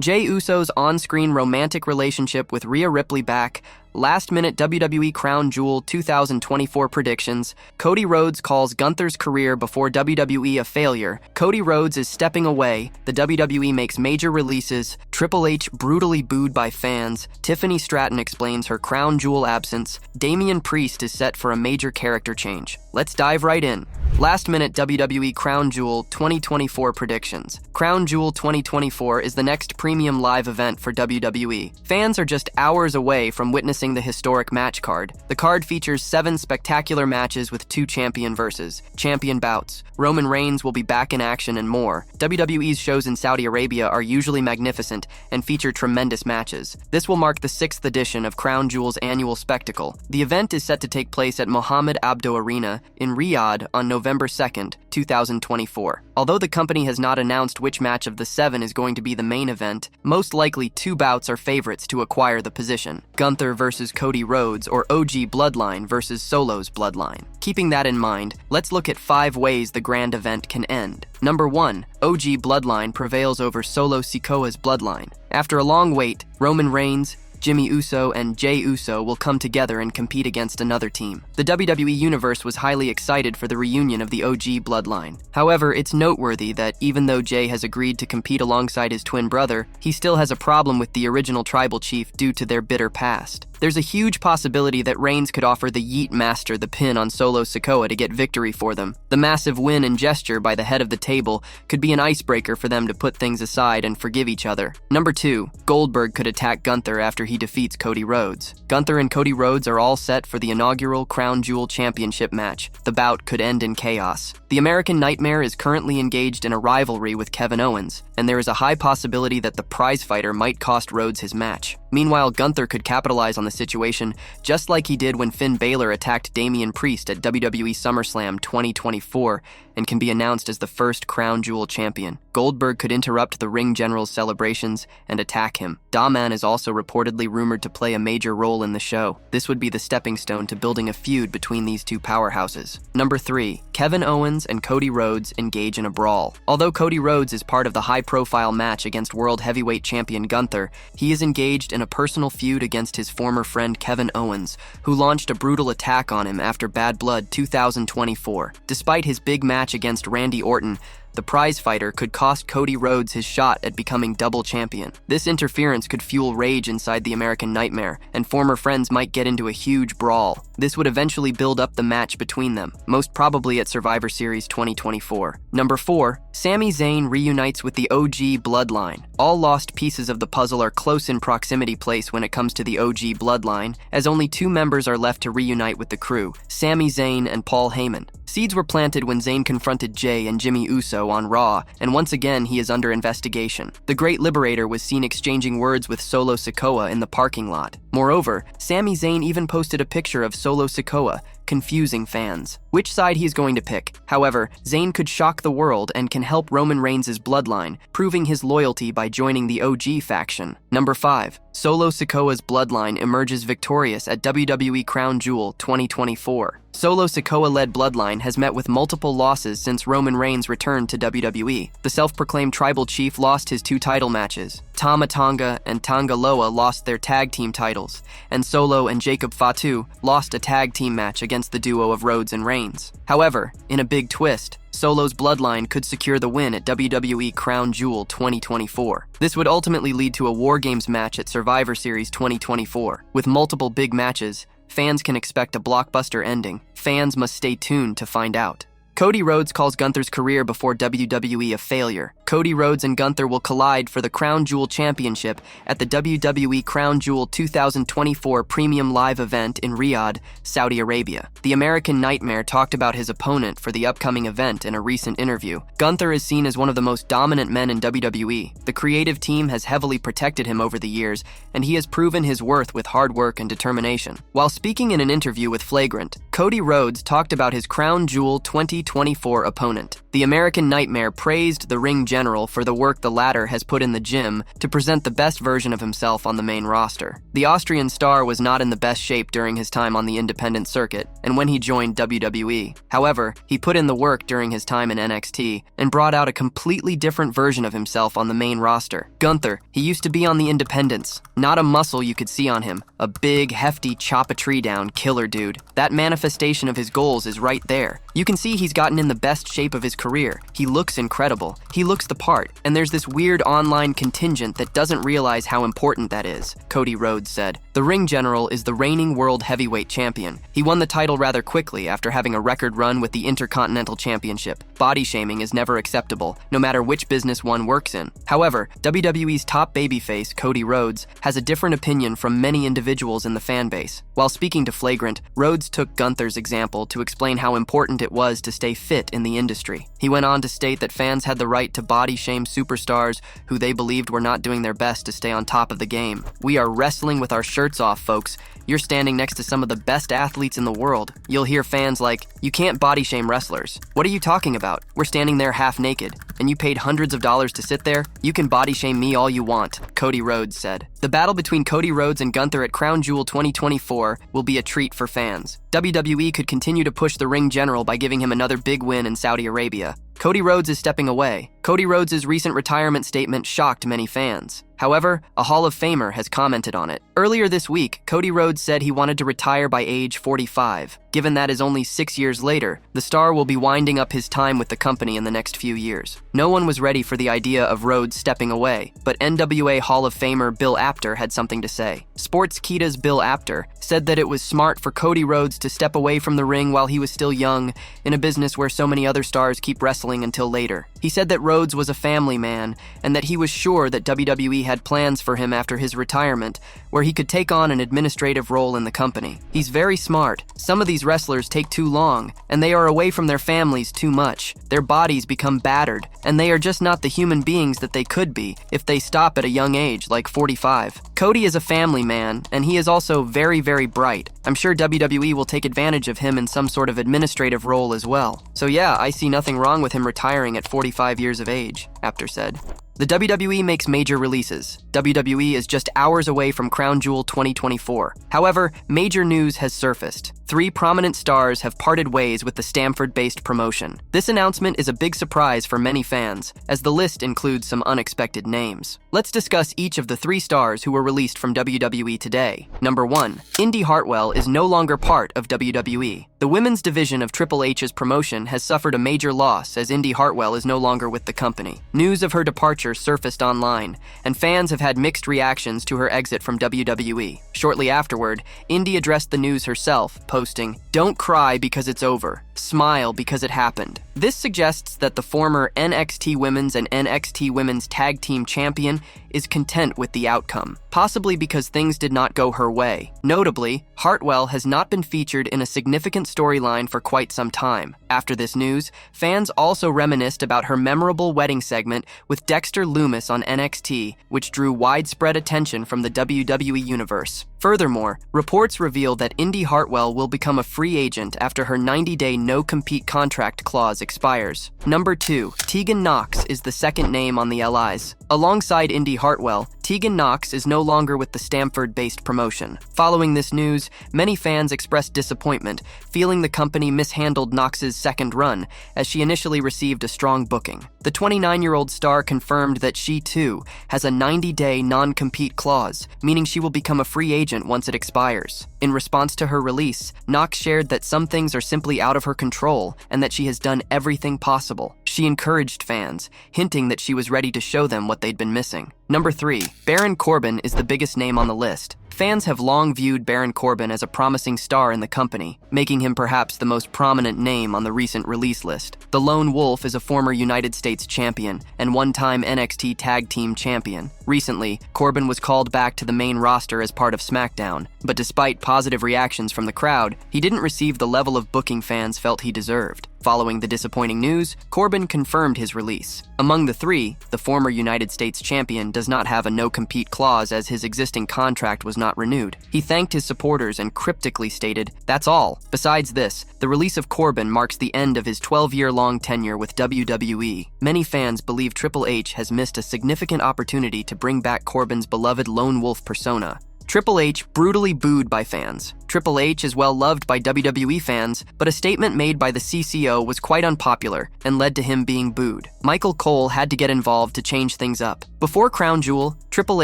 Jey Uso's on-screen romantic relationship with Rhea Ripley back, last-minute WWE Crown Jewel 2024 predictions, Cody Rhodes calls Gunther's career before WWE a failure, Cody Rhodes is stepping away, the WWE makes major releases, Triple H brutally booed by fans, Tiffany Stratton explains her Crown Jewel absence, Damian Priest is set for a major character change. Let's dive right in. Last-minute WWE Crown Jewel 2024 predictions. Crown Jewel 2024 is the next premium live event for WWE. Fans are just hours away from witnessing the historic match card. The card features 7 spectacular matches with 2 champion bouts. Roman Reigns will be back in action and more. WWE's shows in Saudi Arabia are usually magnificent and feature tremendous matches. This will mark the 6th edition of Crown Jewel's annual spectacle. The event is set to take place at Mohammed Abdo Arena in Riyadh on November 2nd, 2024. Although the company has not announced which match of the 7 is going to be the main event, most likely 2 bouts are favorites to acquire the position. Gunther versus Cody Rhodes, or OG Bloodline versus Solo's Bloodline. Keeping that in mind, let's look at 5 ways the grand event can end. Number 1. OG Bloodline prevails over Solo Sikoa's Bloodline. After a long wait, Roman Reigns, Jey Uso, and Jey Uso will come together and compete against another team. The WWE Universe was highly excited for the reunion of the OG Bloodline. However, it's noteworthy that even though Jey has agreed to compete alongside his twin brother, he still has a problem with the original tribal chief due to their bitter past. There's a huge possibility that Reigns could offer the Yeet Master the pin on Solo Sikoa to get victory for them. The massive win and gesture by the head of the table could be an icebreaker for them to put things aside and forgive each other. Number 2. Goldberg could attack Gunther after he defeats Cody Rhodes. Gunther and Cody Rhodes are all set for the inaugural Crown Jewel Championship match. The bout could end in chaos. The American Nightmare is currently engaged in a rivalry with Kevin Owens, and there is a high possibility that the prizefighter might cost Rhodes his match. Meanwhile, Gunther could capitalize on the situation just like he did when Finn Balor attacked Damian Priest at WWE SummerSlam 2024 and can be announced as the first Crown Jewel champion. Goldberg could interrupt the Ring General's celebrations and attack him. Daman is also reportedly rumored to play a major role in the show. This would be the stepping stone to building a feud between these 2 powerhouses. Number 3. Kevin Owens and Cody Rhodes engage in a brawl. Although Cody Rhodes is part of the high-profile match against World Heavyweight Champion Gunther, he is engaged in a personal feud against his former friend Kevin Owens, who launched a brutal attack on him after Bad Blood 2024. Despite his big match against Randy Orton, the prizefighter could cost Cody Rhodes his shot at becoming double champion. This interference could fuel rage inside the American Nightmare, and former friends might get into a huge brawl. This would eventually build up the match between them, most probably at Survivor Series 2024. Number 4. Sami Zayn reunites with the OG Bloodline. All lost pieces of the puzzle are close in proximity place when it comes to the OG Bloodline, as only 2 members are left to reunite with the crew, Sami Zayn and Paul Heyman. Seeds were planted when Zayn confronted Jey and Jey Uso on Raw, and once again he is under investigation. The Great Liberator was seen exchanging words with Solo Sikoa in the parking lot. Moreover, Sami Zayn even posted a picture of Solo Sikoa, confusing fans. Which side he is going to pick? However, Zayn could shock the world and can help Roman Reigns' bloodline, proving his loyalty by joining the OG faction. Number 5. Solo Sikoa's bloodline emerges victorious at WWE Crown Jewel 2024. Solo Sikoa-led bloodline has met with multiple losses since Roman Reigns returned to WWE. The self-proclaimed tribal chief lost his 2 title matches. Tama Tonga and Tonga Loa lost their tag team titles, and Solo and Jacob Fatu lost a tag team match against the duo of Rhodes and Reigns. However, in a big twist, Solo's bloodline could secure the win at WWE Crown Jewel 2024. This would ultimately lead to a War Games match at Survivor Series 2024. With multiple big matches, fans can expect a blockbuster ending. Fans must stay tuned to find out. Cody Rhodes calls Gunther's career before WWE a failure. Cody Rhodes and Gunther will collide for the Crown Jewel Championship at the WWE Crown Jewel 2024 Premium Live event in Riyadh, Saudi Arabia. The American Nightmare talked about his opponent for the upcoming event in a recent interview. Gunther is seen as one of the most dominant men in WWE. The creative team has heavily protected him over the years, and he has proven his worth with hard work and determination. While speaking in an interview with Flagrant, Cody Rhodes talked about his Crown Jewel 2024 opponent. The American Nightmare praised the ring general for the work the latter has put in the gym to present the best version of himself on the main roster. The Austrian star was not in the best shape during his time on the independent circuit and when he joined WWE. However, he put in the work during his time in NXT and brought out a completely different version of himself on the main roster. Gunther, he used to be on the independents. Not a muscle you could see on him. A big, hefty, chop-a-tree-down killer dude. That manifestation of his goals is right there. You can see he's gotten in the best shape of his career. He looks incredible. He looks the part. And there's this weird online contingent that doesn't realize how important that is, Cody Rhodes said. The ring general is the reigning world heavyweight champion. He won the title rather quickly after having a record run with the Intercontinental Championship. Body shaming is never acceptable, no matter which business one works in. However, WWE's top babyface, Cody Rhodes, has a different opinion from many individuals in the fan base. While speaking to Flagrant, Rhodes took Gunther's example to explain how important it was to stay fit in the industry. He went on to state that fans had the right to body shame superstars who they believed were not doing their best to stay on top of the game. We are wrestling with our shirts off, folks. You're standing next to some of the best athletes in the world. You'll hear fans like, "You can't body shame wrestlers. What are you talking about? We're standing there half naked, and you paid hundreds of dollars to sit there? You can body shame me all you want," Cody Rhodes said. The battle between Cody Rhodes and Gunther at Crown Jewel 2024 will be a treat for fans. WWE could continue to push the ring general by giving him another big win in Saudi Arabia. Cody Rhodes is stepping away. Cody Rhodes' recent retirement statement shocked many fans. However, a Hall of Famer has commented on it. Earlier this week, Cody Rhodes said he wanted to retire by age 45. Given that is only 6 years later, the star will be winding up his time with the company in the next few years. No one was ready for the idea of Rhodes stepping away, but NWA Hall of Famer Bill Apter had something to say. Sportskeeda's Bill Apter said that it was smart for Cody Rhodes to step away from the ring while he was still young, in a business where so many other stars keep wrestling until later. He said that Rhodes was a family man, and that he was sure that WWE had plans for him after his retirement, where he could take on an administrative role in the company. He's very smart. Some of these wrestlers take too long, and they are away from their families too much. Their bodies become battered, and they are just not the human beings that they could be if they stop at a young age, like 45. Cody is a family man, and he is also very, very bright. I'm sure WWE will take advantage of him in some sort of administrative role as well. So yeah, I see nothing wrong with him retiring at 45 years of age, Apter said. The WWE makes major releases. WWE is just hours away from Crown Jewel 2024. However, major news has surfaced. 3 prominent stars have parted ways with the Stamford-based promotion. This announcement is a big surprise for many fans, as the list includes some unexpected names. Let's discuss each of the 3 stars who were released from WWE today. Number 1. Indy Hartwell is no longer part of WWE. The women's division of Triple H's promotion has suffered a major loss as Indy Hartwell is no longer with the company. News of her departure surfaced online, and fans have had mixed reactions to her exit from WWE. Shortly afterward, Indy addressed the news herself, posting, "Don't cry because it's over. Smile because it happened." This suggests that the former NXT Women's and NXT Women's Tag Team Champion is content with the outcome, possibly because things did not go her way. Notably, Hartwell has not been featured in a significant storyline for quite some time. After this news, fans also reminisced about her memorable wedding segment with Dexter Lumis on NXT, which drew widespread attention from the WWE Universe. Furthermore, reports reveal that Indy Hartwell will become a free agent after her 90-day no-compete contract clause expires. Number 2. Tegan Knox is the second name on the LIs. Alongside Indy Hartwell, Tegan Knox is no longer with the Stamford-based promotion. Following this news, many fans expressed disappointment, feeling the company mishandled Knox's second run, as she initially received a strong booking. The 29-year-old star confirmed that she, too, has a 90-day non-compete clause, meaning she will become a free agent once it expires. In response to her release, Knox shared that some things are simply out of her control and that she has done everything possible. She encouraged fans, hinting that she was ready to show them what they'd been missing. Number 3. Baron Corbin is the biggest name on the list. Fans have long viewed Baron Corbin as a promising star in the company, making him perhaps the most prominent name on the recent release list. The Lone Wolf is a former United States champion and one-time NXT Tag Team champion. Recently, Corbin was called back to the main roster as part of SmackDown, but despite positive reactions from the crowd, he didn't receive the level of booking fans felt he deserved. Following the disappointing news, Corbin confirmed his release. Among the three, the former United States champion does not have a no-compete clause as his existing contract was not renewed. He thanked his supporters and cryptically stated, "That's all." Besides this, the release of Corbin marks the end of his 12-year-long tenure with WWE. Many fans believe Triple H has missed a significant opportunity to bring back Corbin's beloved lone wolf persona. Triple H brutally booed by fans. Triple H is well loved by WWE fans, but a statement made by the CCO was quite unpopular and led to him being booed. Michael Cole had to get involved to change things up. Before Crown Jewel, Triple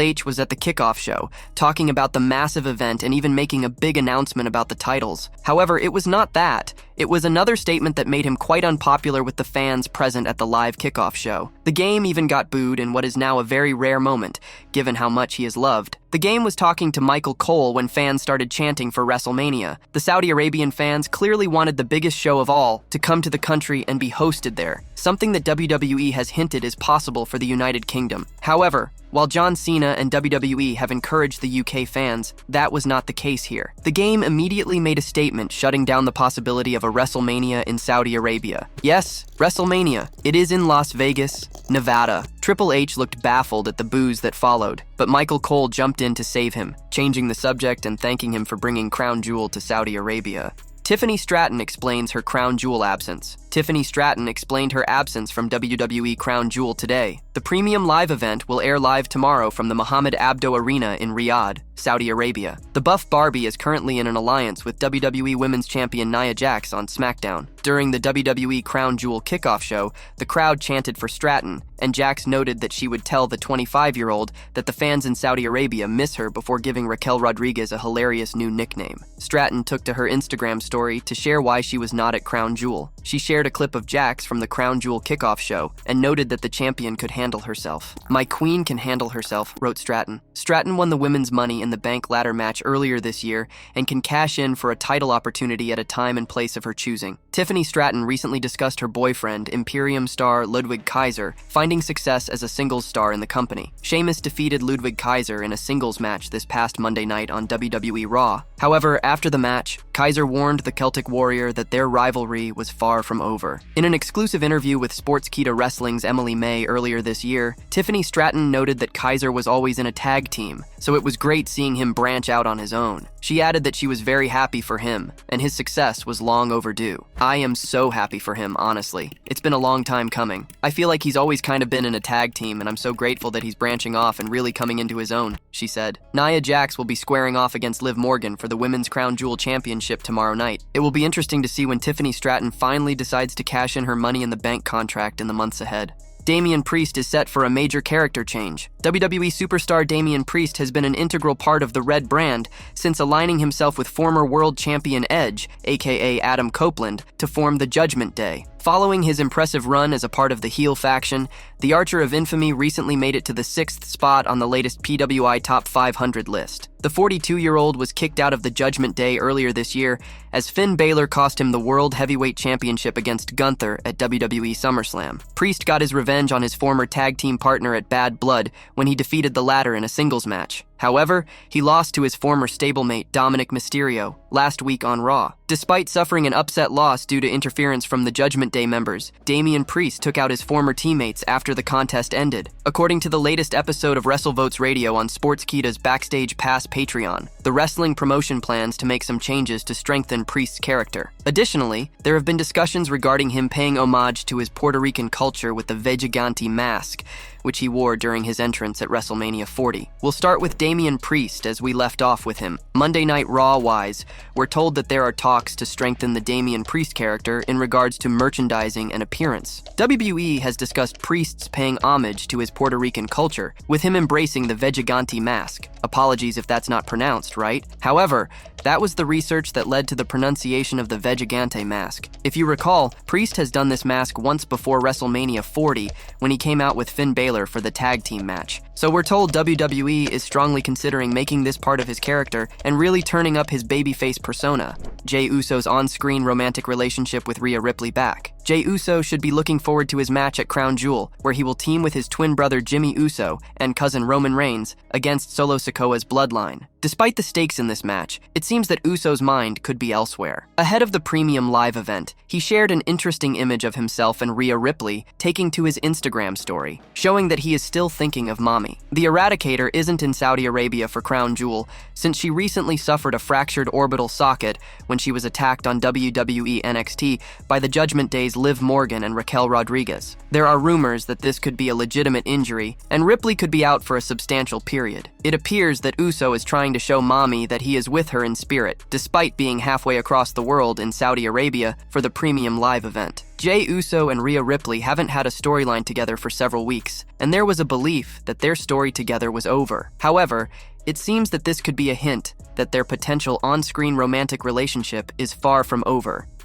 H was at the kickoff show, talking about the massive event and even making a big announcement about the titles. However, it was not that. It was another statement that made him quite unpopular with the fans present at the live kickoff show. The Game even got booed in what is now a very rare moment, given how much he is loved. The Game was talking to Michael Cole when fans started chanting for WrestleMania. The Saudi Arabian fans clearly wanted the biggest show of all to come to the country and be hosted there, something that WWE has hinted is possible for the United Kingdom. However, while John Cena and WWE have encouraged the UK fans, that was not the case here. The Game immediately made a statement shutting down the possibility of a WrestleMania in Saudi Arabia. Yes, WrestleMania. It is in Las Vegas, Nevada. Triple H looked baffled at the boos that followed, but Michael Cole jumped in to save him, changing the subject and thanking him for bringing Crown Jewel to Saudi Arabia. Tiffany Stratton explains her Crown Jewel absence. Tiffany Stratton explained her absence from WWE Crown Jewel today. The premium live event will air live tomorrow from the Mohammed Abdo Arena in Riyadh, Saudi Arabia. The Buff Barbie is currently in an alliance with WWE Women's Champion Nia Jax on SmackDown. During the WWE Crown Jewel kickoff show, the crowd chanted for Stratton, and Jax noted that she would tell the 25-year-old that the fans in Saudi Arabia miss her before giving Raquel Rodriguez a hilarious new nickname. Stratton took to her Instagram story to share why she was not at Crown Jewel. She shared a clip of Jax from the Crown Jewel kickoff show and noted that the champion could handle herself. "My queen can handle herself," wrote Stratton. Stratton won the women's Money in the Bank ladder match earlier this year and can cash in for a title opportunity at a time and place of her choosing. Tiffany Stratton recently discussed her boyfriend, Imperium star Ludwig Kaiser, finding success as a singles star in the company. Sheamus defeated Ludwig Kaiser in a singles match this past Monday night on WWE Raw. However, after the match, Kaiser warned the Celtic Warrior that their rivalry was far from over. In an exclusive interview with Sportskeeda Wrestling's Emily May earlier this year, Tiffany Stratton noted that Kaiser was always in a tag team, so it was great seeing him branch out on his own. She added that she was very happy for him, and his success was long overdue. "I am so happy for him, honestly. It's been a long time coming. I feel like he's always kind of been in a tag team, and I'm so grateful that he's branching off and really coming into his own," she said. Nia Jax will be squaring off against Liv Morgan for the Women's Crown Jewel Championship tomorrow night. It will be interesting to see when Tiffany Stratton finally decides to cash in her Money in the Bank contract in the months ahead. Damian Priest is set for a major character change. WWE superstar Damian Priest has been an integral part of the Red brand since aligning himself with former world champion Edge, aka Adam Copeland, to form the Judgment Day. Following his impressive run as a part of the heel faction, the Archer of Infamy recently made it to the 6th spot on the latest PWI Top 500 list. The 42-year-old was kicked out of the Judgment Day earlier this year as Finn Balor cost him the World Heavyweight Championship against Gunther at WWE SummerSlam. Priest got his revenge on his former tag team partner at Bad Blood when he defeated the latter in a singles match. However, he lost to his former stablemate Dominic Mysterio last week on Raw. Despite suffering an upset loss due to interference from the Judgment Day members, Damian Priest took out his former teammates after the contest ended. According to the latest episode of WrestleVotes Radio on Sportskeeda's Backstage Pass Patreon, the wrestling promotion plans to make some changes to strengthen Priest's character. Additionally, there have been discussions regarding him paying homage to his Puerto Rican culture with the Vegigante mask, which he wore during his entrance at WrestleMania 40. We'll start with Damian Priest as we left off with him. Monday Night Raw-wise, we're told that there are talks to strengthen the Damian Priest character in regards to merchandising and appearance. WWE has discussed Priest's paying homage to his Puerto Rican culture, with him embracing the Vegigante mask. Apologies if that's not pronounced right. However, That was the research that led to the pronunciation of the Vegigante mask. If you recall, Priest has done this mask once before WrestleMania 40 when he came out with Finn Balor for the tag team match. So we're told WWE is strongly considering making this part of his character and really turning up his babyface persona. Jey Uso's on-screen romantic relationship with Rhea Ripley back. Jey Uso should be looking forward to his match at Crown Jewel, where he will team with his twin brother Jimmy Uso and cousin Roman Reigns against Solo Sikoa's Bloodline. Despite the stakes in this match, it seems that Uso's mind could be elsewhere. Ahead of the premium live event, he shared an interesting image of himself and Rhea Ripley taking to his Instagram story, showing that he is still thinking of mommy. The Eradicator isn't in Saudi Arabia for Crown Jewel, since she recently suffered a fractured orbital socket when she was attacked on WWE NXT by the Judgment Day's Liv Morgan and Raquel Rodriguez. There are rumors that this could be a legitimate injury, and Ripley could be out for a substantial period. It appears that Uso is trying to show mommy that he is with her in spirit, despite being halfway across the world in Saudi Arabia for the premium live event. Jey Uso and Rhea Ripley haven't had a storyline together for several weeks, and there was a belief that their story together was over. However, it seems that this could be a hint that their potential on-screen romantic relationship is far from over.